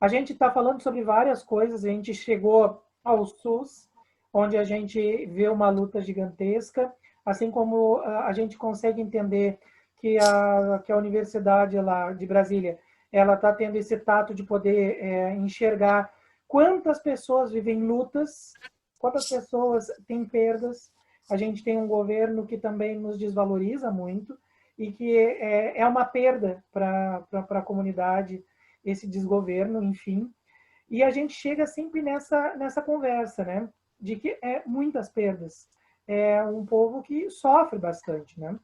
A gente está falando sobre várias coisas, a gente chegou ao SUS, onde a gente vê uma luta gigantesca, assim como a gente consegue entender que a Universidade lá de Brasília, ela está tendo esse tato de poder enxergar quantas pessoas vivem lutas, quantas pessoas têm perdas. A gente tem um governo que também nos desvaloriza muito e que é uma perda para a comunidade, esse desgoverno, enfim. E a gente chega sempre nessa conversa, né? De que é muitas perdas. É um povo que sofre bastante, né?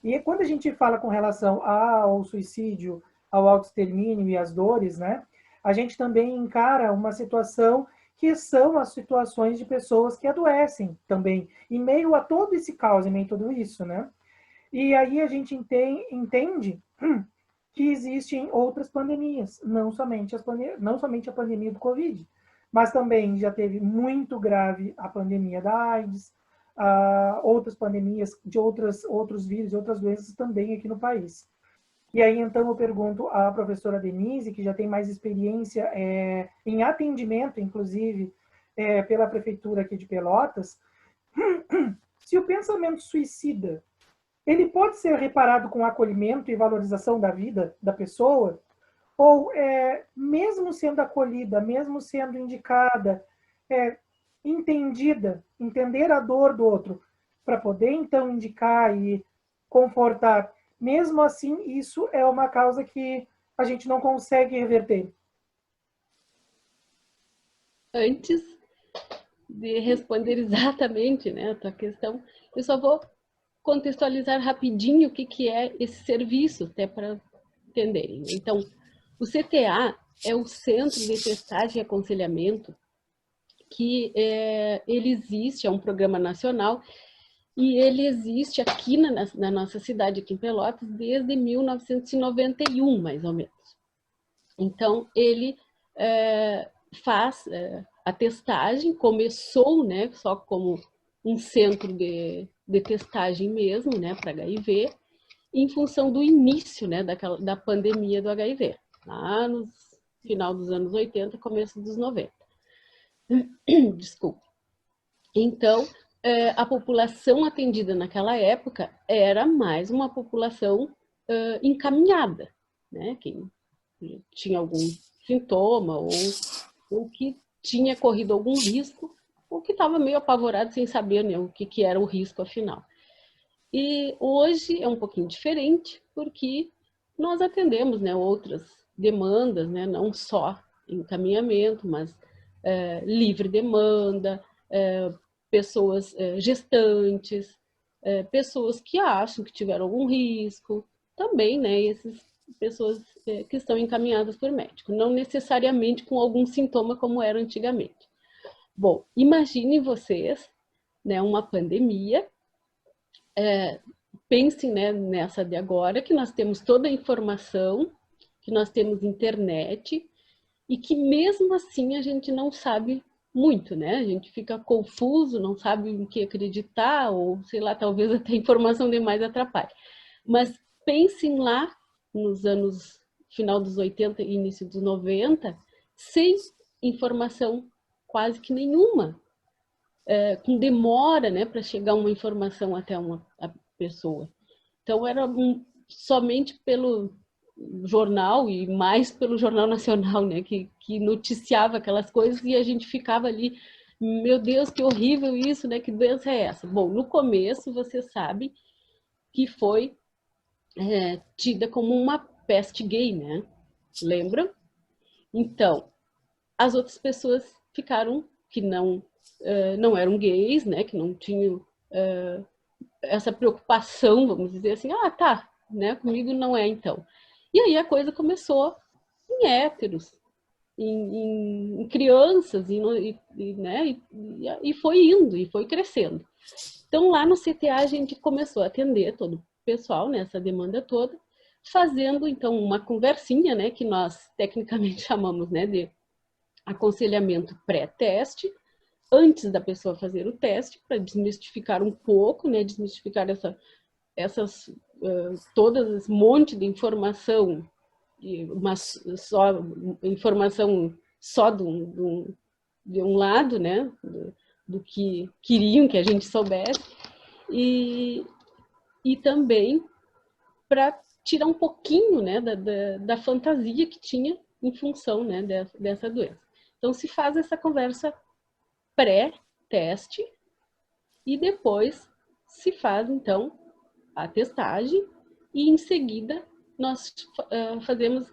E quando a gente fala com relação ao suicídio, ao autoextermínio e às dores, né? A gente também encara uma situação que são as situações de pessoas que adoecem também, em meio a todo esse caos, em meio a tudo isso, né? E aí a gente entende que existem outras pandemias, não somente a pandemia do Covid, mas também já teve muito grave a pandemia da AIDS, outras pandemias de outros vírus, outras doenças também aqui no país. E aí, então, eu pergunto à professora Denise, que já tem mais experiência em atendimento, inclusive, pela prefeitura aqui de Pelotas, se o pensamento suicida ele pode ser reparado com acolhimento e valorização da vida da pessoa, ou mesmo sendo acolhida, mesmo sendo indicada, entendida, entender a dor do outro, para poder então indicar e confortar, mesmo assim, isso é uma causa que a gente não consegue reverter. Antes de responder exatamente, né, a tua questão, eu só vou contextualizar rapidinho o que é esse serviço, até para entenderem. Então, o CTA é o Centro de Testagem e Aconselhamento, que ele existe, é um programa nacional, e ele existe aqui na nossa cidade, aqui em Pelotas, desde 1991, mais ou menos. Então, ele faz a testagem, começou, né, só como um centro de testagem mesmo, né, para HIV, em função do início, né, da pandemia do HIV, lá no final dos anos 80, começo dos 90. Desculpa. Então, a população atendida naquela época era mais uma população encaminhada, né, quem tinha algum sintoma ou que tinha corrido algum risco ou que estava meio apavorado sem saber, né, o que era o risco afinal. E hoje é um pouquinho diferente, porque nós atendemos, né, outras demandas, né, não só encaminhamento, mas livre demanda, pessoas gestantes, pessoas que acham que tiveram algum risco, também, né, essas pessoas que estão encaminhadas por médico, não necessariamente com algum sintoma como era antigamente. Bom, imaginem vocês, né, uma pandemia, pensem, né, nessa de agora, que nós temos toda a informação, que nós temos internet, e que mesmo assim a gente não sabe muito, né? A gente fica confuso, não sabe em que acreditar, ou sei lá, talvez até informação demais atrapalhe. Mas pensem lá nos anos final dos 80 e início dos 90, sem informação quase que nenhuma, com demora, né, para chegar uma informação até a pessoa. Então era somente pelo jornal e mais pelo Jornal Nacional, né, que noticiava aquelas coisas e a gente ficava ali, meu Deus, que horrível isso, né, que doença é essa? Bom, no começo você sabe que foi tida como uma peste gay, né? Lembram? Então, as outras pessoas ficaram que não eram gays, né, que não tinham essa preocupação, vamos dizer assim, tá, né, comigo não é então. E aí a coisa começou em héteros, em crianças, né, e foi indo, e foi crescendo. Então lá no CTA a gente começou a atender todo o pessoal, né, essa demanda toda, fazendo então uma conversinha, né, que nós tecnicamente chamamos, né, de aconselhamento pré-teste, antes da pessoa fazer o teste, para desmistificar um pouco, né, desmistificar todas esse monte de informação uma só informação só de um lado, né, do que queriam que a gente soubesse, e também para tirar um pouquinho, né, da fantasia que tinha em função, né, dessa doença. Então, se faz essa conversa pré-teste e depois se faz, então, a testagem e, em seguida, nós fazemos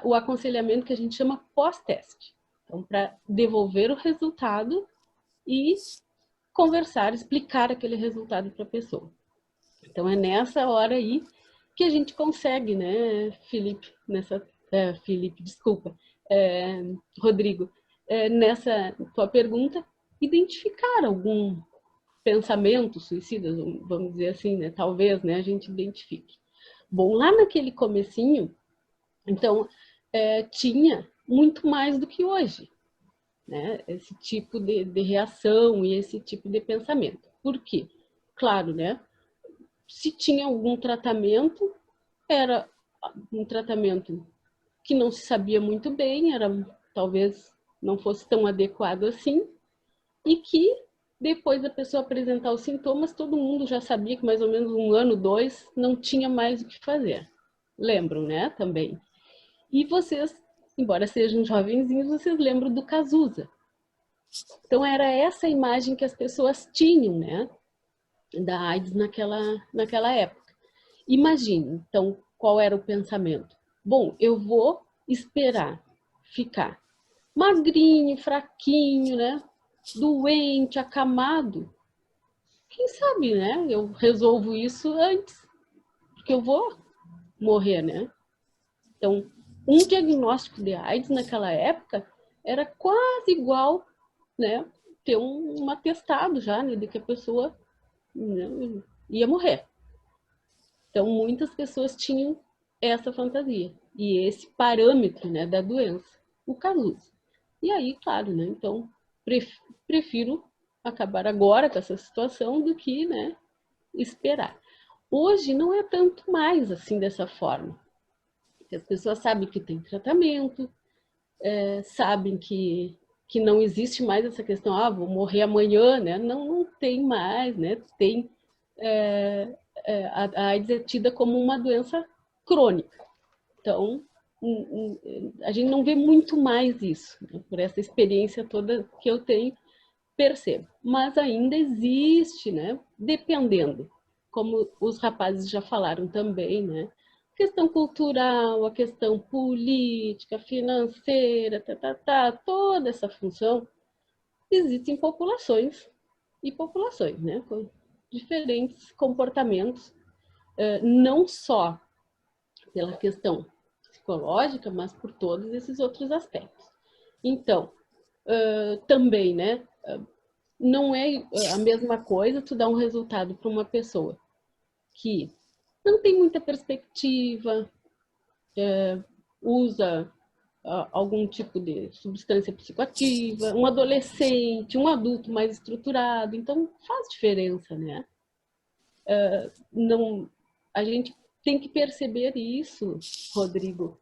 o aconselhamento que a gente chama pós-teste. Então, para devolver o resultado e conversar, explicar aquele resultado para a pessoa. Então, é nessa hora aí que a gente consegue, né, Felipe, desculpa, Rodrigo, nessa tua pergunta, identificar algum pensamento suicida, vamos dizer assim, né, talvez, né, a gente identifique. Bom, lá naquele comecinho, então, tinha muito mais do que hoje, né, esse tipo de reação e esse tipo de pensamento. Por quê? Claro, né, se tinha algum tratamento, era um tratamento que não se sabia muito bem, talvez não fosse tão adequado assim, e que depois da pessoa apresentar os sintomas, todo mundo já sabia que mais ou menos 1 ano, 2, não tinha mais o que fazer. Lembram, né, também. E vocês, embora sejam jovenzinhos, vocês lembram do Cazuza. Então era essa imagem que as pessoas tinham, né, da AIDS naquela época. Imagine, então, qual era o pensamento? Bom, eu vou esperar ficar magrinho, fraquinho, né? Doente, acamado. Quem sabe, né? Eu resolvo isso antes, porque eu vou morrer, né? Então, um diagnóstico de AIDS naquela época era quase igual, né? Ter um atestado já, né? De que a pessoa, né, ia morrer. Então, muitas pessoas tinham essa fantasia e esse parâmetro, né, da doença, o Cazuza. E aí, claro, né, então, prefiro acabar agora com essa situação do que, né, esperar. Hoje não é tanto mais assim dessa forma. As pessoas sabem que tem tratamento, sabem que não existe mais essa questão, vou morrer amanhã, né? Não tem mais, né? Tem a AIDS é tida como uma doença crônica. Então, a gente não vê muito mais isso, né? Por essa experiência toda que eu tenho, percebo. Mas ainda existe, né? Dependendo, como os rapazes já falaram também, né? A questão cultural, a questão política, financeira, toda essa função, existem populações e populações, né? Com diferentes comportamentos, não só pela questão psicológica, mas por todos esses outros aspectos. Então, também, né, não é a mesma coisa tu dar um resultado para uma pessoa que não tem muita perspectiva, usa algum tipo de substância psicoativa, um adolescente, um adulto mais estruturado, então faz diferença, né? Não, a gente tem que perceber isso, Rodrigo,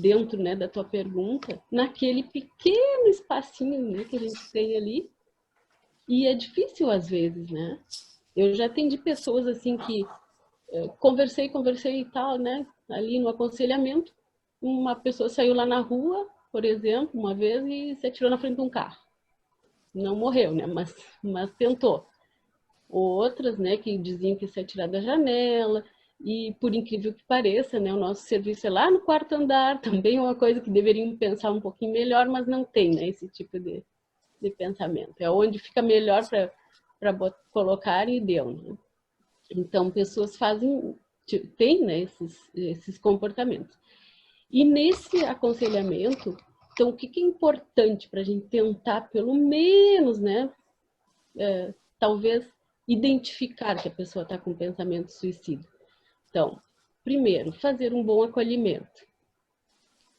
dentro, né, da tua pergunta, naquele pequeno espacinho, né, que a gente tem ali, e é difícil às vezes, né? Eu já atendi pessoas assim que conversei e tal, né, ali no aconselhamento, uma pessoa saiu lá na rua, por exemplo, uma vez e se atirou na frente de um carro. Não morreu, né, mas tentou. Outras, né, que diziam que se atirar da janela, e por incrível que pareça, né, o nosso serviço é lá no 4º andar, também é uma coisa que deveriam pensar um pouquinho melhor, mas não tem, né, esse tipo de pensamento. É onde fica melhor para colocar e deu, né? Então, pessoas têm, né, esses comportamentos. E nesse aconselhamento, então, o que é importante para a gente tentar, pelo menos, né, talvez identificar que a pessoa está com pensamento suicida. Então, primeiro, fazer um bom acolhimento.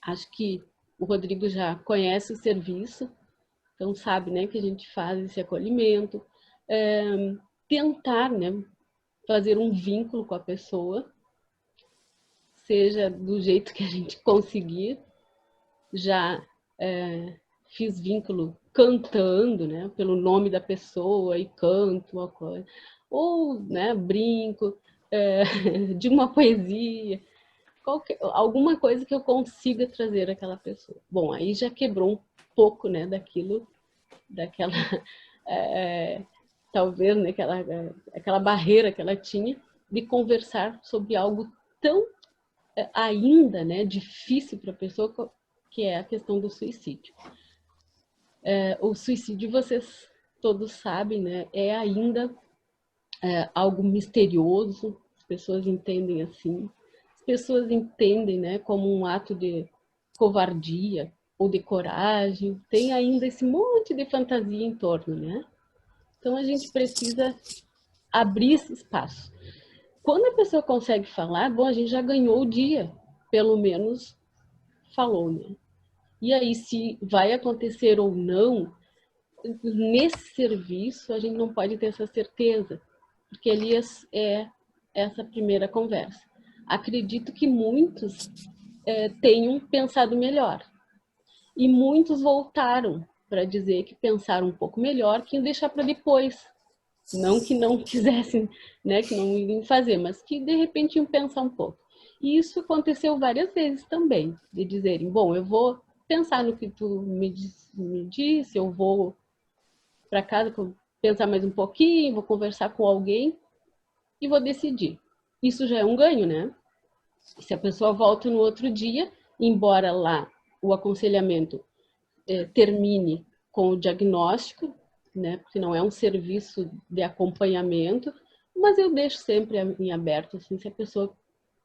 Acho que o Rodrigo já conhece o serviço, então sabe, né, que a gente faz esse acolhimento. Tentar, né, fazer um vínculo com a pessoa, seja do jeito que a gente conseguir. Já fiz vínculo cantando, né, pelo nome da pessoa e canto uma coisa, ou, né, brinco de uma poesia, alguma coisa que eu consiga trazer àquela pessoa. Bom, aí já quebrou um pouco, né, daquela talvez, né, aquela barreira que ela tinha de conversar sobre algo tão ainda, né, difícil para a pessoa, que é a questão do suicídio. O suicídio, vocês todos sabem, né, é ainda algo misterioso, as pessoas entendem assim, as pessoas entendem, né, como um ato de covardia ou de coragem, tem ainda esse monte de fantasia em torno, né? Então a gente precisa abrir esse espaço. Quando a pessoa consegue falar, bom, a gente já ganhou o dia, pelo menos falou, né? E aí, se vai acontecer ou não, nesse serviço, a gente não pode ter essa certeza, porque ali é essa primeira conversa. Acredito que muitos tenham pensado melhor. E muitos voltaram para dizer que pensaram um pouco melhor, que iam deixar para depois. Não que não quisessem, né, que não iriam fazer, mas que de repente iam pensar um pouco. E isso aconteceu várias vezes também, de dizerem, bom, eu vou pensar no que tu me disse, eu vou para casa pensar mais um pouquinho, vou conversar com alguém e vou decidir. Isso já é um ganho, né? Se a pessoa volta no outro dia, embora lá o aconselhamento termine com o diagnóstico, né? Porque não é um serviço de acompanhamento, mas eu deixo sempre em aberto, assim, se a pessoa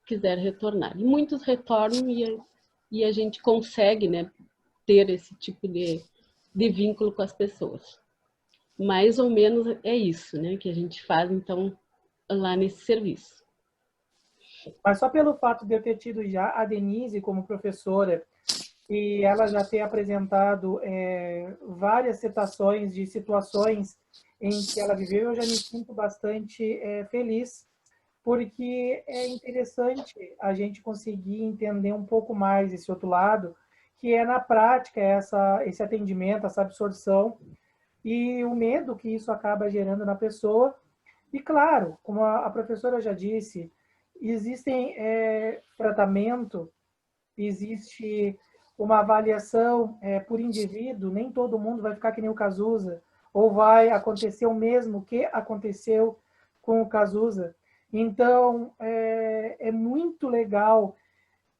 quiser retornar. E muitos retornam e a gente consegue, né, ter esse tipo de vínculo com as pessoas. Mais ou menos é isso, né, que a gente faz, então, lá nesse serviço. Mas só pelo fato de eu ter tido já a Denise como professora e ela já ter apresentado várias citações de situações em que ela viveu, eu já me sinto bastante feliz, porque é interessante a gente conseguir entender um pouco mais esse outro lado, que é na prática esse atendimento, essa absorção e o medo que isso acaba gerando na pessoa. E claro, como a professora já disse, existem tratamento, existe uma avaliação por indivíduo, nem todo mundo vai ficar que nem o Cazuza, ou vai acontecer o mesmo que aconteceu com o Cazuza. Então, é muito legal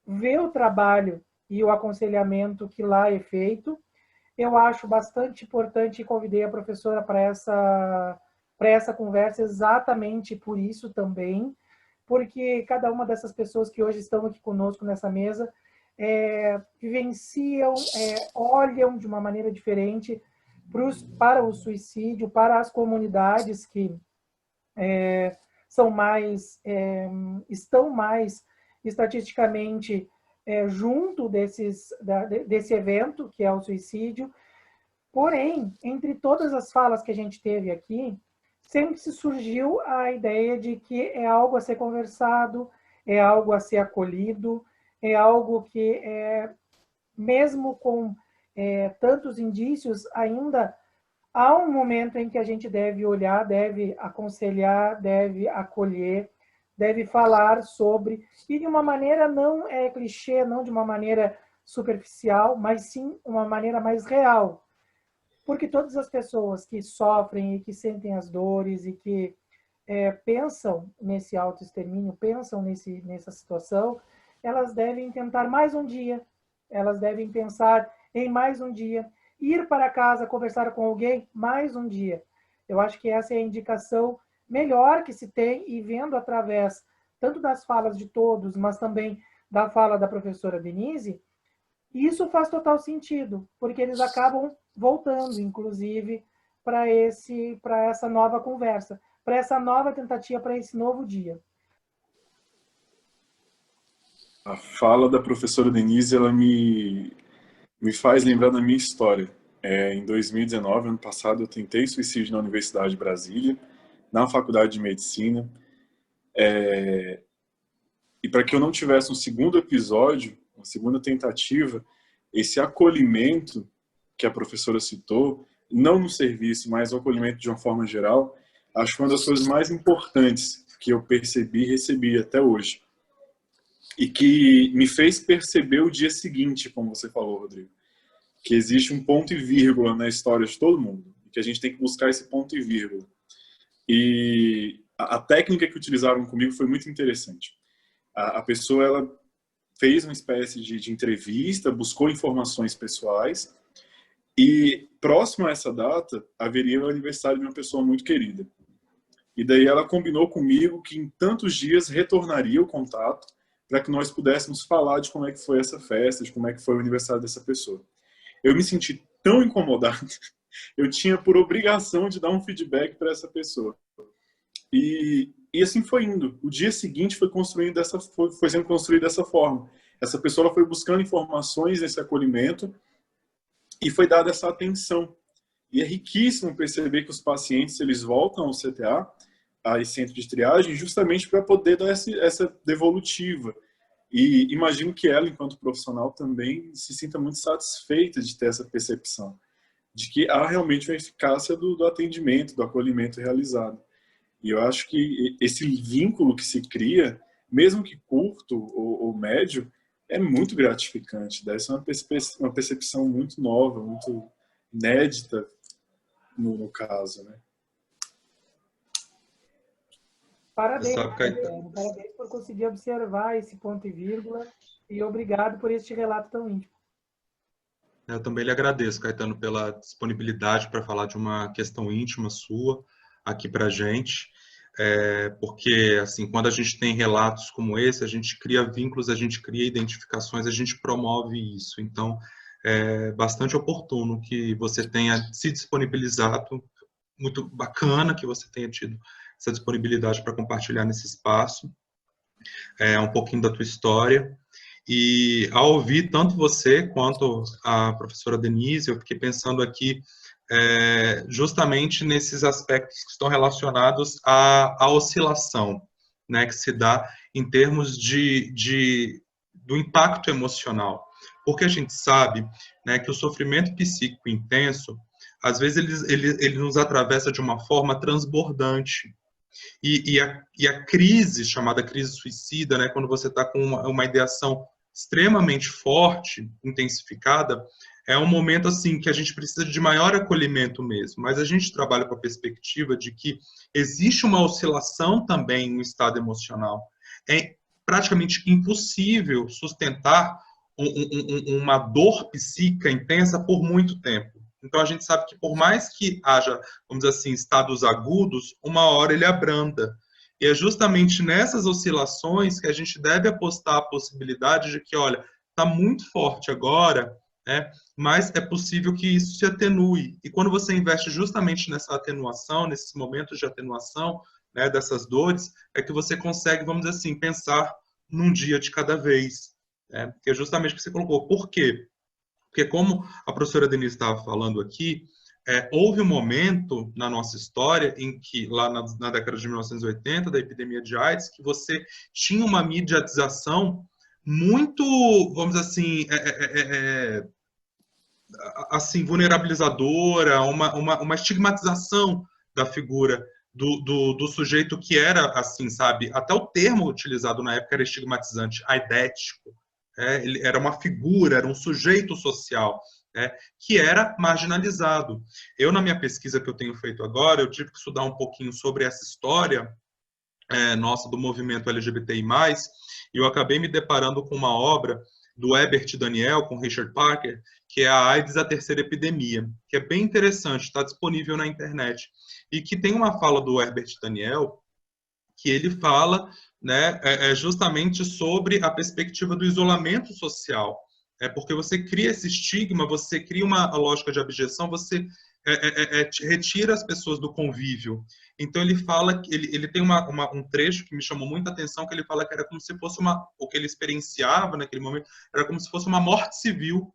ver o trabalho e o aconselhamento que lá é feito. Eu acho bastante importante e convidei a professora para essa conversa exatamente por isso também, porque cada uma dessas pessoas que hoje estão aqui conosco nessa mesa vivenciam, olham de uma maneira diferente para o suicídio, para as comunidades que são mais, estão mais estatisticamente junto desse evento, que é o suicídio. Porém, entre todas as falas que a gente teve aqui, sempre se surgiu a ideia de que é algo a ser conversado, é algo a ser acolhido, é algo que, mesmo com tantos indícios, ainda há um momento em que a gente deve olhar, deve aconselhar, deve acolher, deve falar sobre, e de uma maneira não clichê, não de uma maneira superficial, mas sim uma maneira mais real. Porque todas as pessoas que sofrem e que sentem as dores e que pensam nesse autoextermínio, pensam nessa situação, elas devem tentar mais um dia, elas devem pensar em mais um dia, ir para casa, conversar com alguém mais um dia. Eu acho que essa é a indicação melhor que se tem, e vendo através tanto das falas de todos, mas também da fala da professora Denise, isso faz total sentido, porque eles acabam voltando, inclusive, para essa nova conversa, para essa nova tentativa, para esse novo dia. A fala da professora Denise, ela me faz lembrar da minha história. Em 2019, ano passado, eu tentei suicídio na Universidade de Brasília, na Faculdade de Medicina. E para que eu não tivesse um segundo episódio, uma segunda tentativa, esse acolhimento que a professora citou, não no serviço, mas o acolhimento de uma forma geral, acho que foi uma das coisas mais importantes que eu percebi e recebi até hoje. E que me fez perceber o dia seguinte, como você falou, Rodrigo, que existe um ponto e vírgula na história de todo mundo, e que a gente tem que buscar esse ponto e vírgula. E a técnica que utilizaram comigo foi muito interessante. A pessoa, ela fez uma espécie de entrevista, buscou informações pessoais, e próximo a essa data, haveria o aniversário de uma pessoa muito querida. E daí ela combinou comigo que em tantos dias retornaria o contato para que nós pudéssemos falar de como é que foi essa festa, de como é que foi o aniversário dessa pessoa. Eu me senti tão incomodado, eu tinha por obrigação de dar um feedback para essa pessoa. E assim foi indo. O dia seguinte foi sendo construído dessa forma. Essa pessoa foi buscando informações nesse acolhimento e foi dada essa atenção. E é riquíssimo perceber que os pacientes, eles voltam ao CTA, a esse centro de triagem, justamente para poder dar essa devolutiva. E imagino que ela, enquanto profissional, também se sinta muito satisfeita de ter essa percepção de que há realmente uma eficácia do atendimento, do acolhimento realizado. E eu acho que esse vínculo que se cria, mesmo que curto ou médio, é muito gratificante. Deve ser uma percepção muito nova, muito inédita no caso, né? Parabéns, Caetano. Parabéns por conseguir observar esse ponto e vírgula e obrigado por este relato tão íntimo. Eu também lhe agradeço, Caetano, pela disponibilidade para falar de uma questão íntima sua aqui para a gente, porque assim, quando a gente tem relatos como esse, a gente cria vínculos, a gente cria identificações, a gente promove isso. Então, é bastante oportuno que você tenha se disponibilizado, muito bacana que você tenha tido essa disponibilidade para compartilhar nesse espaço, um pouquinho da tua história. E ao ouvir tanto você quanto a professora Denise, eu fiquei pensando aqui justamente nesses aspectos que estão relacionados à oscilação, né, que se dá em termos do impacto emocional. Porque a gente sabe, né, que o sofrimento psíquico intenso, às vezes ele nos atravessa de uma forma transbordante. E a crise, chamada crise suicida, né, quando você está com uma ideação extremamente forte, intensificada, é um momento assim que a gente precisa de maior acolhimento mesmo, mas a gente trabalha com a perspectiva de que existe uma oscilação também no estado emocional. É praticamente impossível sustentar uma dor psíquica intensa por muito tempo. Então a gente sabe que por mais que haja, vamos dizer assim, estados agudos, uma hora ele abranda. E é justamente nessas oscilações que a gente deve apostar a possibilidade de que, olha, está muito forte agora, né, mas é possível que isso se atenue. E quando você investe justamente nessa atenuação, nesses momentos de atenuação, né, dessas dores, é que você consegue, vamos dizer assim, pensar num dia de cada vez. Né? Que é justamente o que você colocou. Por quê? Porque como a professora Denise estava falando aqui, houve um momento na nossa história em que, lá na década de 1980, da epidemia de AIDS, que você tinha uma mediatização muito, vamos dizer assim, vulnerabilizadora, uma estigmatização da figura do sujeito que era, assim, sabe, até o termo utilizado na época era estigmatizante, aidético. Ele era uma figura, era um sujeito social, que era marginalizado. Eu, na minha pesquisa que eu tenho feito agora, eu tive que estudar um pouquinho sobre essa história nossa do movimento LGBTI+, e eu acabei me deparando com uma obra do Herbert Daniel, com Richard Parker, que é a AIDS, a Terceira Epidemia, que é bem interessante, está disponível na internet, e que tem uma fala do Herbert Daniel, que ele fala, né, justamente sobre a perspectiva do isolamento social. Porque você cria esse estigma, você cria uma lógica de abjeção, você retira as pessoas do convívio. Então ele fala, ele tem um trecho que me chamou muita atenção, que ele fala que era como se fosse o que ele experienciava naquele momento, era como se fosse uma morte civil,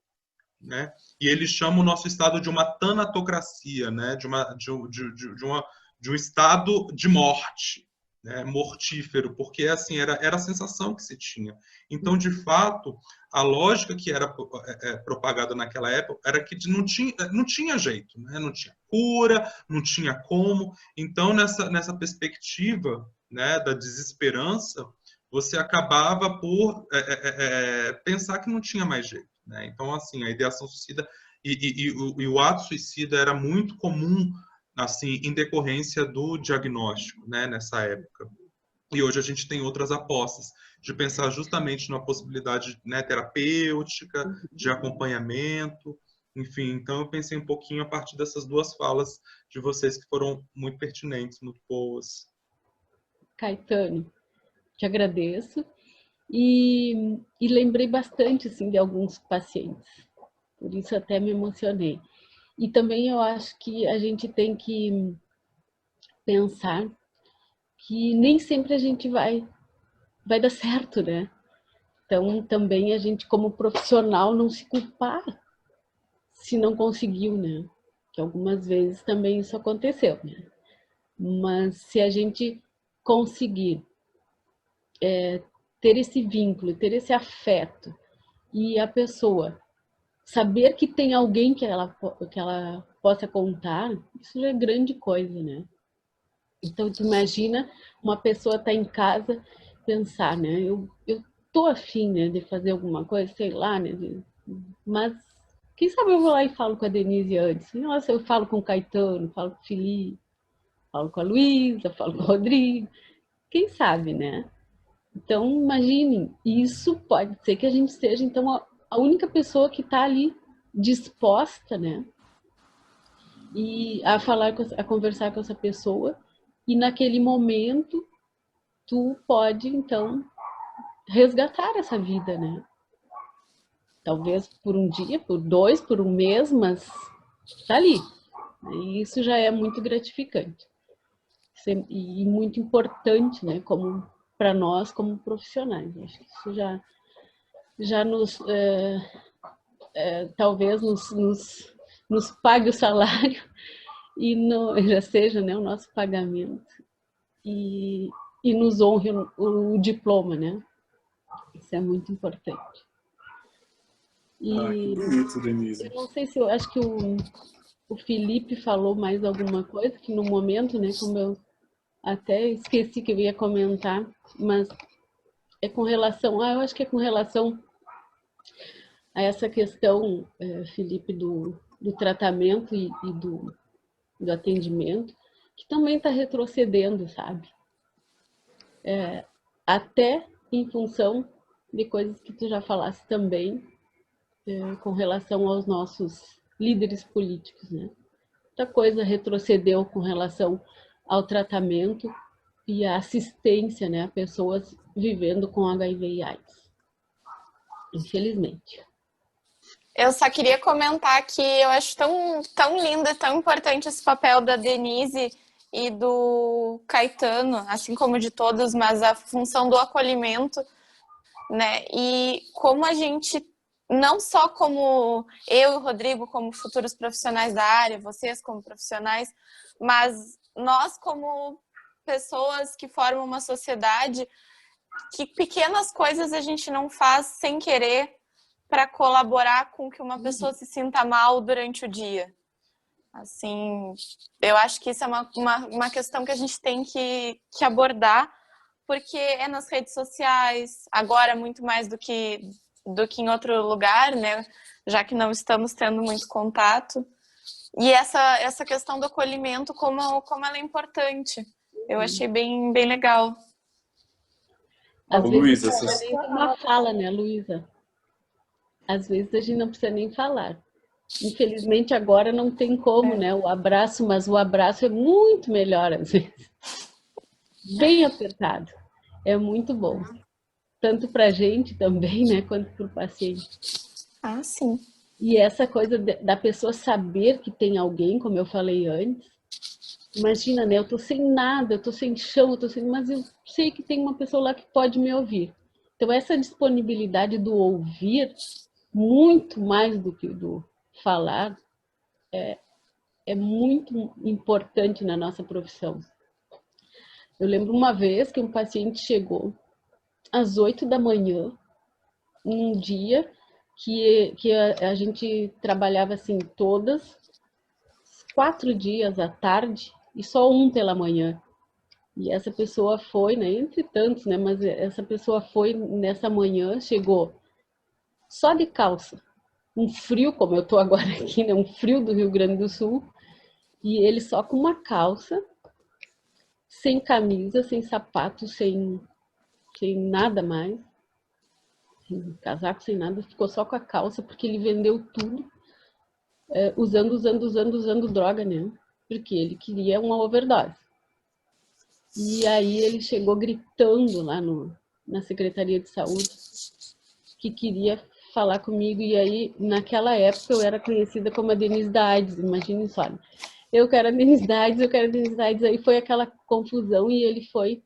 né? E ele chama o nosso estado de uma tanatocracia, né? de um estado de morte. né, mortífero, porque assim era a sensação que se tinha. Então, de fato, a lógica que era propagada naquela época era que não tinha jeito, né? Não tinha cura, não tinha como. Então, nessa perspectiva, né, da desesperança, você acabava por pensar que não tinha mais jeito, né? Então, assim, a ideação suicida e o ato suicida era muito comum, assim, em decorrência do diagnóstico, né, nessa época. E hoje a gente tem outras apostas de pensar justamente na possibilidade, né, terapêutica, de acompanhamento, enfim. Então eu pensei um pouquinho a partir dessas duas falas de vocês que foram muito pertinentes, muito boas. Caetano, te agradeço e lembrei bastante assim de alguns pacientes, por isso até me emocionei. E também eu acho que a gente tem que pensar que nem sempre a gente vai dar certo, né? Então também a gente como profissional não se culpar se não conseguiu, né? Que algumas vezes também isso aconteceu, né? Mas se a gente conseguir ter esse vínculo, ter esse afeto e a pessoa saber que tem alguém que ela possa contar, isso já é grande coisa, né? Então, tu imagina uma pessoa estar em casa pensar, né? Eu tô afim, né, de fazer alguma coisa, sei lá, né? Mas quem sabe eu vou lá e falo com a Denise antes. Nossa, eu falo com o Caetano, falo com o Felipe, falo com a Luísa, falo com o Rodrigo. Quem sabe, né? Então, imagine, isso pode ser que a gente seja, então, a única pessoa que está ali disposta, né? E a falar, a conversar com essa pessoa. E naquele momento, tu pode, então, resgatar essa vida, né? Talvez por um dia, por dois, por um mês, mas tá ali. E isso já é muito gratificante. E muito importante, né? Como para nós, como profissionais. Acho que isso já nos talvez nos pague o salário e já seja, né, o nosso pagamento e nos honre o diploma, né? Isso é muito importante. Que bonito, Denise. Eu não sei se eu acho que o Felipe falou mais alguma coisa, que no momento, né, como eu até esqueci que eu ia comentar, mas é com relação, eu acho que é com relação a essa questão, Felipe, do tratamento e do atendimento, que também está retrocedendo, sabe? Até em função de coisas que tu já falaste também, com relação aos nossos líderes políticos, né? Muita coisa retrocedeu com relação ao tratamento e à assistência, né, a pessoas vivendo com HIV e AIDS. Infelizmente. Eu só queria comentar que eu acho tão lindo e tão importante esse papel da Denise e do Caetano, assim como de todos, mas a função do acolhimento, né? E como a gente, não só como eu e o Rodrigo, como futuros profissionais da área, vocês como profissionais, mas nós como pessoas que formam uma sociedade, que pequenas coisas a gente não faz sem querer para colaborar com que uma pessoa se sinta mal durante o dia. Assim, eu acho que isso é uma questão que a gente tem que abordar, porque é nas redes sociais, agora muito mais do que em outro lugar, né? Já que não estamos tendo muito contato. E essa questão do acolhimento, como ela é importante. Eu achei bem legal. Às vezes Luísa, não precisa nem de uma fala, né, Luísa? Às vezes a gente não precisa nem falar. Infelizmente agora não tem como, né? O abraço, mas o abraço é muito melhor às vezes. Bem apertado. É muito bom. Tanto para a gente também, né? Quanto para o paciente. Ah, sim. E essa coisa da pessoa saber que tem alguém, como eu falei antes. Imagina, né? Eu tô sem nada, eu tô sem chão, mas eu sei que tem uma pessoa lá que pode me ouvir. Então essa disponibilidade do ouvir, muito mais do que do falar, é muito importante na nossa profissão. Eu lembro uma vez que um paciente chegou às 8 da manhã, num dia que a gente trabalhava assim todas, 4 dias à tarde e só um pela manhã. E essa pessoa foi, né, entre tantos, né, mas essa pessoa foi nessa manhã, chegou só de calça, um frio, como eu tô agora aqui, né, um frio do Rio Grande do Sul, e ele só com uma calça, sem camisa, sem sapato, sem nada mais, sem casaco, sem nada, ficou só com a calça, porque ele vendeu tudo, usando droga, né, porque ele queria uma overdose. E aí ele chegou gritando lá na Secretaria de Saúde que queria falar comigo. E aí, naquela época, eu era conhecida como a Denise da AIDS, imagine só. Eu quero a Denise da AIDS, eu quero a Denise da AIDS. Aí foi aquela confusão e ele foi...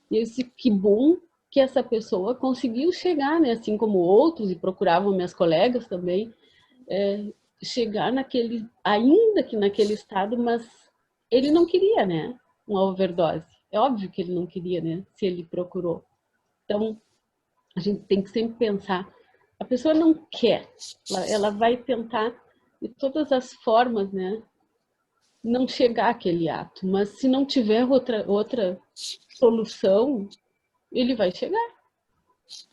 E eu disse, que bom que essa pessoa conseguiu chegar, né? Assim como outros, e procuravam minhas colegas também, chegar naquele... Ainda que naquele estado, mas ele não queria, né? Uma overdose. É óbvio que ele não queria, né? Se ele procurou. Então, a gente tem que sempre pensar, a pessoa não quer, ela vai tentar de todas as formas, né? Não chegar àquele ato, mas se não tiver outra solução, ele vai chegar.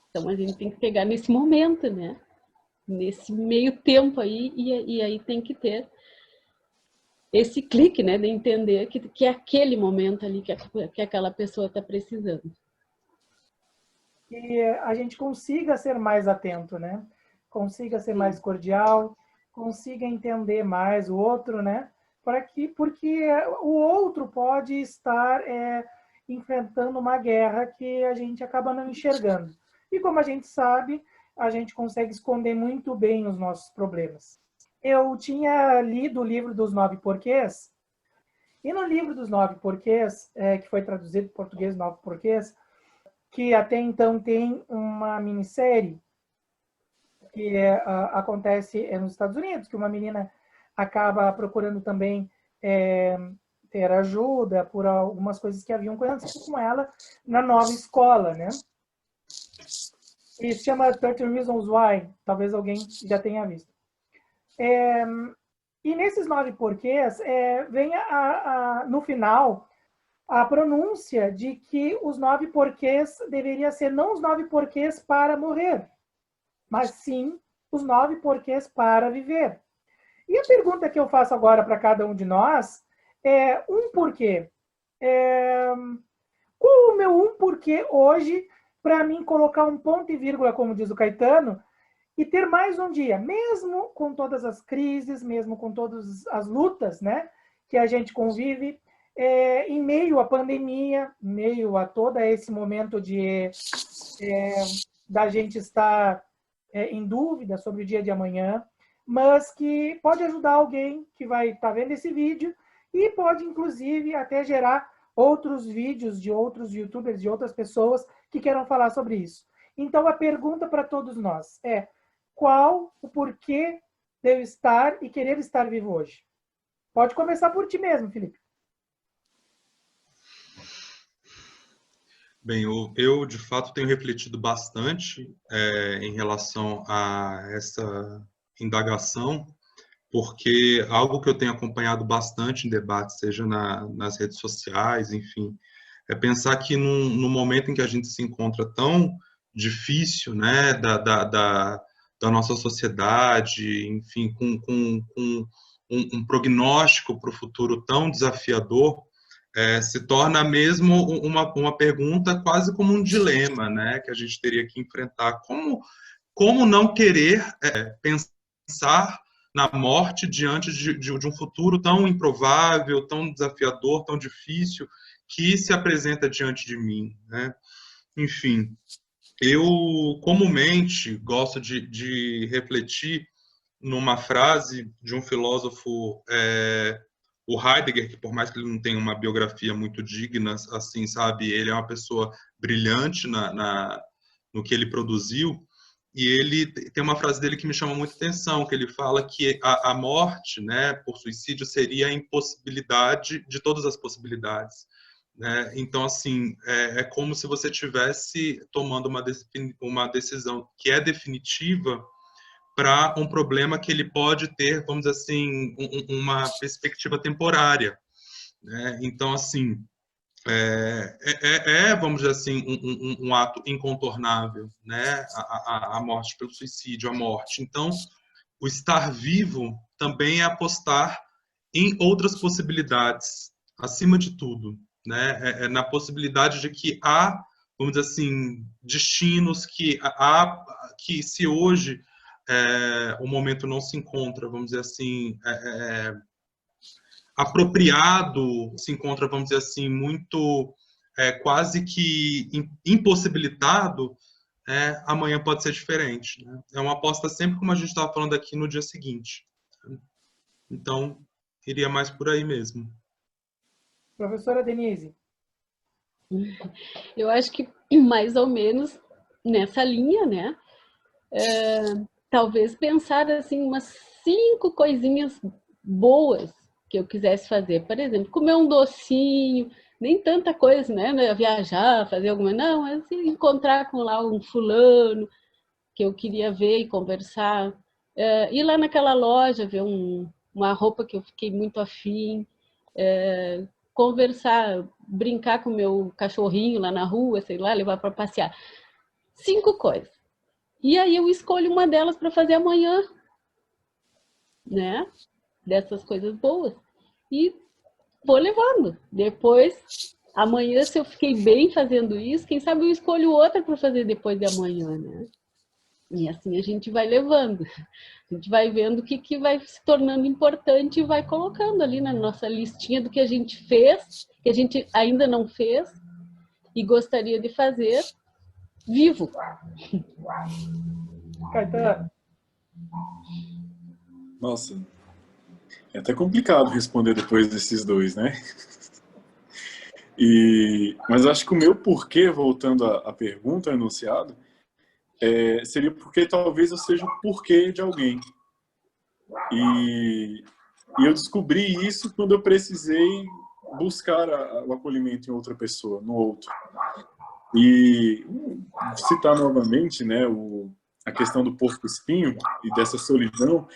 Então, a gente tem que pegar nesse momento, né? Nesse meio tempo aí, e aí tem que ter esse clique, né, de entender que é aquele momento ali que aquela pessoa está precisando. E a gente consiga ser mais atento, né? Consiga ser mais cordial, consiga entender mais o outro, né? Porque o outro pode estar enfrentando uma guerra que a gente acaba não enxergando. E como a gente sabe, a gente consegue esconder muito bem os nossos problemas. Eu tinha lido o livro dos 9 porquês, e no livro dos 9 porquês, que foi traduzido em português, 9 porquês, que até então tem uma minissérie que acontece nos Estados Unidos, que uma menina acaba procurando também ter ajuda por algumas coisas que haviam acontecido com ela na nova escola, né? E se chama 13 Reasons Why, talvez alguém já tenha visto. E nesses 9 porquês, vem no final a pronúncia de que os 9 porquês deveria ser não os 9 porquês para morrer, mas sim os 9 porquês para viver. E a pergunta que eu faço agora para cada um de nós é um porquê. Qual o meu um porquê hoje para mim colocar um ponto e vírgula, como diz o Caetano, e ter mais um dia, mesmo com todas as crises, mesmo com todas as lutas, né, que a gente convive, em meio à pandemia, em meio a todo esse momento da gente estar em dúvida sobre o dia de amanhã, mas que pode ajudar alguém que vai estar vendo esse vídeo e pode, inclusive, até gerar outros vídeos de outros youtubers, de outras pessoas que queiram falar sobre isso. Então, a pergunta para todos nós é: qual o porquê de eu estar e querer estar vivo hoje? Pode começar por ti mesmo, Felipe. Bem, eu de fato tenho refletido bastante em relação a essa indagação, porque algo que eu tenho acompanhado bastante em debates, seja nas redes sociais, enfim, é pensar que no momento em que a gente se encontra tão difícil, né, da nossa sociedade, enfim, com um prognóstico para o futuro tão desafiador, se torna mesmo uma pergunta quase como um dilema, né, que a gente teria que enfrentar. Como não querer pensar na morte diante de um futuro tão improvável, tão desafiador, tão difícil, que se apresenta diante de mim, né? Enfim, eu comumente gosto de refletir numa frase de um filósofo, o Heidegger, que por mais que ele não tenha uma biografia muito digna, assim, sabe, ele é uma pessoa brilhante no que ele produziu, e ele tem uma frase dele que me chama muita atenção, que ele fala que a morte, né, por suicídio seria a impossibilidade de todas as possibilidades. né? Então, assim, é como se você estivesse tomando uma decisão que é definitiva para um problema que ele pode ter, vamos dizer assim, uma perspectiva temporária, né? Então, assim, vamos dizer assim, um ato incontornável, né? A morte pelo suicídio, a morte. Então, o estar vivo também é apostar em outras possibilidades, acima de tudo, né? Na possibilidade de que há, vamos dizer assim, destinos que se hoje o momento não se encontra, vamos dizer assim, apropriado, se encontra, vamos dizer assim, muito quase que impossibilitado, amanhã pode ser diferente, né? É uma aposta sempre, como a gente estava falando aqui, no dia seguinte. Então, iria mais por aí mesmo. Professora Denise. Eu acho que mais ou menos nessa linha, né? Talvez pensar assim umas 5 coisinhas boas que eu quisesse fazer. Por exemplo, comer um docinho, nem tanta coisa, né? Viajar, fazer alguma... Não, assim, encontrar com lá um fulano que eu queria ver e conversar. Ir lá naquela loja, ver uma roupa que eu fiquei muito afim. Conversar, brincar com o meu cachorrinho lá na rua, sei lá, levar para passear. 5 coisas. E aí eu escolho uma delas para fazer amanhã, né? Dessas coisas boas. E vou levando. Depois, amanhã, se eu fiquei bem fazendo isso, quem sabe eu escolho outra para fazer depois de amanhã, né? E assim a gente vai levando. A gente vai vendo o que vai se tornando importante e vai colocando ali na nossa listinha do que a gente fez, que a gente ainda não fez e gostaria de fazer vivo. Caetano. Nossa, é até complicado responder depois desses dois, né? Mas acho que o meu porquê, voltando à pergunta, ao enunciado, seria porque talvez eu seja o porquê de alguém. E eu descobri isso quando eu precisei buscar o acolhimento em outra pessoa, no outro. E citar novamente, né, a questão do porco-espinho e dessa solidão,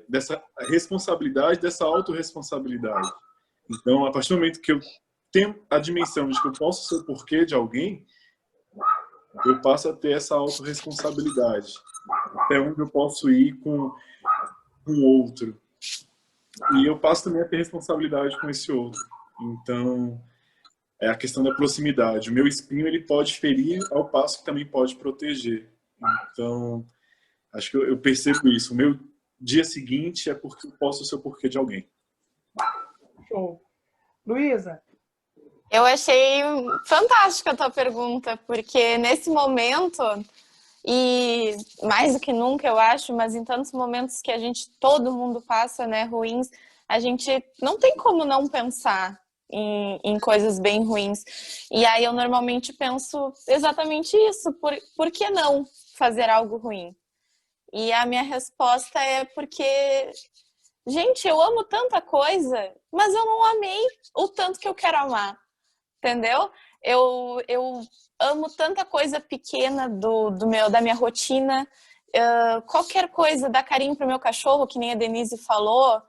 dessa responsabilidade, dessa autorresponsabilidade. Então, a partir do momento que eu tenho a dimensão de que eu posso ser o porquê de alguém, eu passo a ter essa autorresponsabilidade. Até onde eu posso ir com o outro. E eu passo também a ter responsabilidade com esse outro. Então, é a questão da proximidade. O meu espinho, ele pode ferir ao passo que também pode proteger. Então, acho que eu percebo isso. O meu dia seguinte é porque eu posso ser o porquê de alguém. Show. Luísa. Eu achei fantástica a tua pergunta, porque nesse momento, e mais do que nunca, eu acho, mas em tantos momentos que todo mundo passa, né, ruins, a gente não tem como não pensar em coisas bem ruins. E aí eu normalmente penso exatamente isso, por que não fazer algo ruim? E a minha resposta é porque, gente, eu amo tanta coisa, mas eu não amei o tanto que eu quero amar, entendeu? Eu amo tanta coisa pequena da minha rotina, qualquer coisa, dar carinho pro meu cachorro, que nem a Denise falou,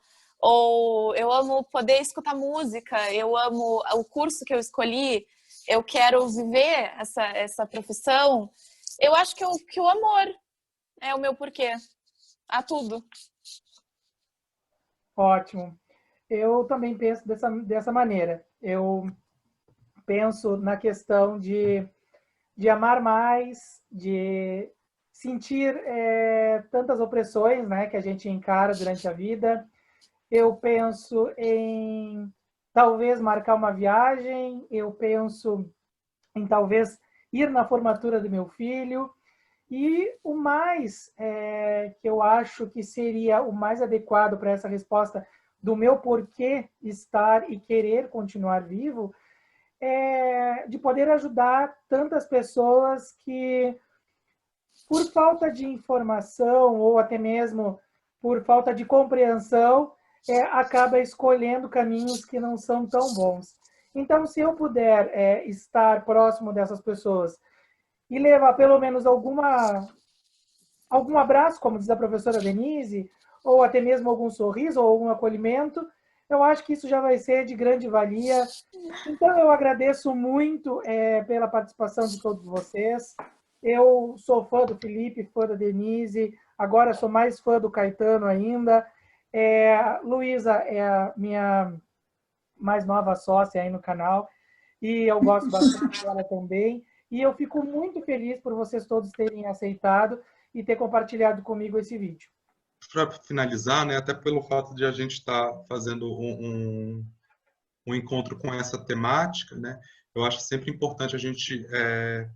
ou eu amo poder escutar música, eu amo o curso que eu escolhi, eu quero viver essa profissão. Eu acho que o amor é o meu porquê a tudo. Ótimo. Eu também penso dessa maneira. Eu penso na questão de amar mais, de sentir tantas opressões, né, que a gente encara durante a vida. Eu penso em talvez marcar uma viagem, eu penso em talvez ir na formatura do meu filho. E o mais que eu acho que seria o mais adequado para essa resposta do meu porquê estar e querer continuar vivo, de poder ajudar tantas pessoas que, por falta de informação ou até mesmo por falta de compreensão, acaba escolhendo caminhos que não são tão bons. Então, se eu puder estar próximo dessas pessoas e levar pelo menos algum abraço, como diz a professora Denise, ou até mesmo algum sorriso ou algum acolhimento, eu acho que isso já vai ser de grande valia. Então, eu agradeço muito pela participação de todos vocês. Eu sou fã do Felipe, fã da Denise, agora sou mais fã do Caetano ainda. Luísa é a minha mais nova sócia aí no canal, e eu gosto bastante dela também. E eu fico muito feliz por vocês todos terem aceitado e ter compartilhado comigo esse vídeo. Para finalizar, né, até pelo fato de a gente estar fazendo um encontro com essa temática, né, eu acho sempre importante a gente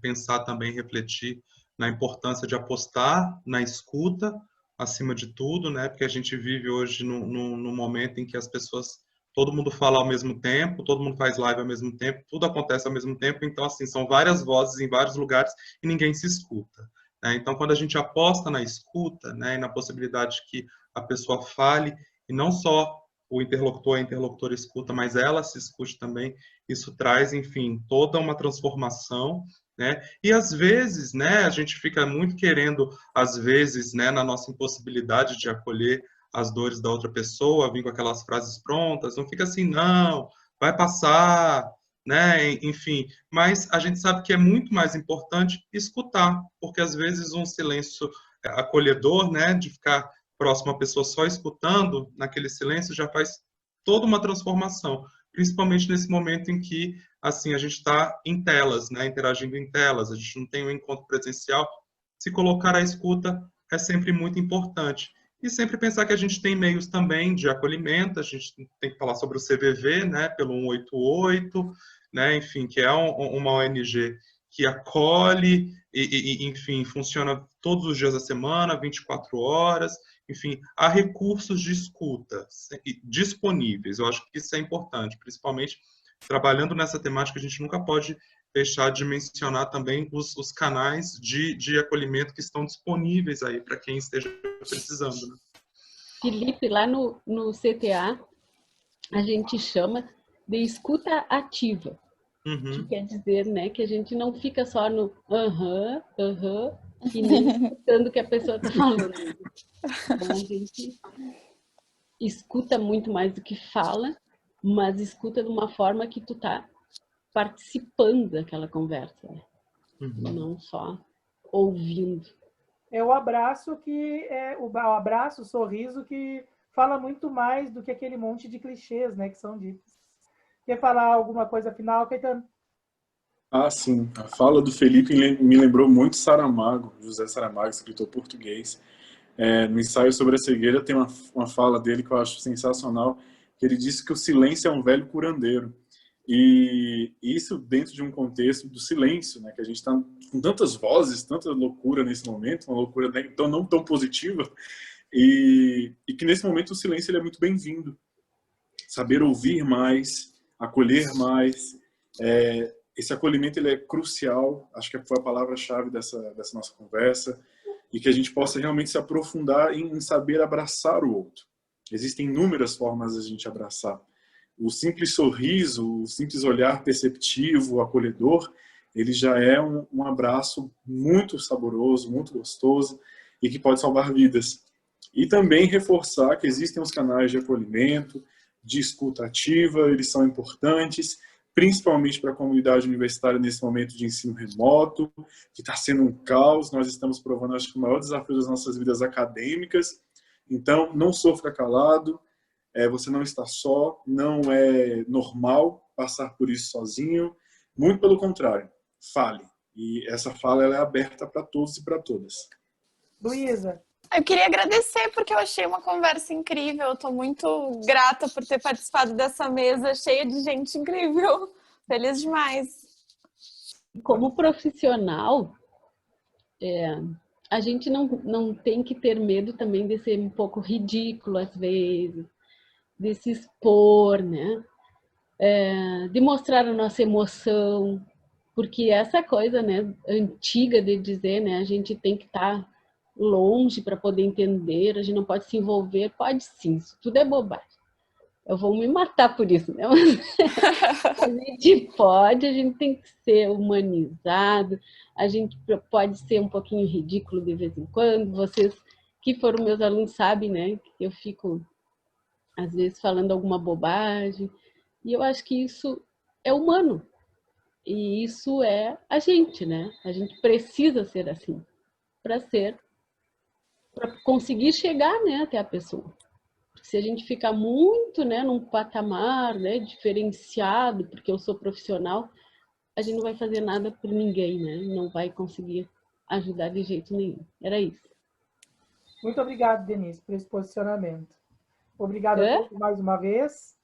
pensar também, refletir na importância de apostar na escuta, acima de tudo, né, porque a gente vive hoje num momento em que as pessoas, todo mundo fala ao mesmo tempo, todo mundo faz live ao mesmo tempo, tudo acontece ao mesmo tempo, então, assim, são várias vozes em vários lugares e ninguém se escuta. Então, quando a gente aposta na escuta, né, e na possibilidade que a pessoa fale, e não só o interlocutor, a interlocutora escuta, mas ela se escute também, isso traz, enfim, toda uma transformação, né? E às vezes, né, a gente fica muito querendo, às vezes, né, na nossa impossibilidade de acolher as dores da outra pessoa, vir com aquelas frases prontas, não fica assim, não, vai passar, né? Enfim, mas a gente sabe que é muito mais importante escutar, porque às vezes um silêncio acolhedor, né, de ficar próximo à pessoa só escutando, naquele silêncio já faz toda uma transformação, principalmente nesse momento em que assim a gente está em telas, né, interagindo em telas, a gente não tem um encontro presencial. Se colocar a escuta é sempre muito importante. E sempre pensar que a gente tem meios também de acolhimento, a gente tem que falar sobre o CVV, né, pelo 188, né, enfim, que é uma ONG que acolhe enfim, funciona todos os dias da semana, 24 horas, enfim, há recursos de escuta disponíveis. Eu acho que isso é importante, principalmente trabalhando nessa temática, a gente nunca pode deixar de mencionar também os canais de acolhimento que estão disponíveis aí para quem esteja precisando. Né? Felipe, lá no CTA, a gente chama de escuta ativa. Que quer dizer, né, que a gente não fica só no e nem escutando o que a pessoa está falando. Então, a gente escuta muito mais do que fala, mas escuta de uma forma que tu tá participando daquela conversa, né? Não só ouvindo. É o abraço o abraço, o sorriso que fala muito mais do que aquele monte de clichês, né, que são ditos. Quer falar alguma coisa final, Caetano? Ah, sim. A fala do Felipe me lembrou muito Saramago, José Saramago, escritor português. No ensaio sobre a cegueira tem uma fala dele que eu acho sensacional, que ele disse que o silêncio é um velho curandeiro. E isso dentro de um contexto do silêncio, né? Que a gente está com tantas vozes, tanta loucura nesse momento, uma loucura então não tão positiva, e que nesse momento o silêncio ele é muito bem-vindo. Saber ouvir mais, acolher mais, esse acolhimento ele é crucial, acho que foi a palavra-chave dessa nossa conversa, e que a gente possa realmente se aprofundar em saber abraçar o outro. Existem inúmeras formas de a gente abraçar. O simples sorriso, o simples olhar perceptivo, acolhedor, ele já é um abraço muito saboroso, muito gostoso e que pode salvar vidas. E também reforçar que existem os canais de acolhimento, de escuta ativa, eles são importantes, principalmente para a comunidade universitária nesse momento de ensino remoto, que está sendo um caos. Nós estamos provando, acho que o maior desafio das nossas vidas acadêmicas. Então, não sofra calado, você não está só, não é normal passar por isso sozinho. Muito pelo contrário, fale. E essa fala ela é aberta para todos e para todas. Luísa. Eu queria agradecer porque eu achei uma conversa incrível. Eu estou muito grata por ter participado dessa mesa cheia de gente incrível. Feliz demais. Como profissional, a gente não tem que ter medo também de ser um pouco ridículo às vezes, de se expor, né? De mostrar a nossa emoção, porque essa coisa, né, antiga de dizer, né, a gente tem que estar longe para poder entender, a gente não pode se envolver, pode sim, isso tudo é bobagem. Eu vou me matar por isso, né? A gente tem que ser humanizado, a gente pode ser um pouquinho ridículo de vez em quando. Vocês que foram meus alunos sabem, né? Que eu fico, às vezes, falando alguma bobagem. E eu acho que isso é humano. E isso é a gente, né? A gente precisa ser assim para conseguir chegar, né, até a pessoa. Se a gente ficar muito, né, num patamar, né, diferenciado, porque eu sou profissional, a gente não vai fazer nada por ninguém, né? Não vai conseguir ajudar de jeito nenhum. Era isso. Muito obrigado, Denise, por esse posicionamento. Obrigado a Hã? todos mais uma vez.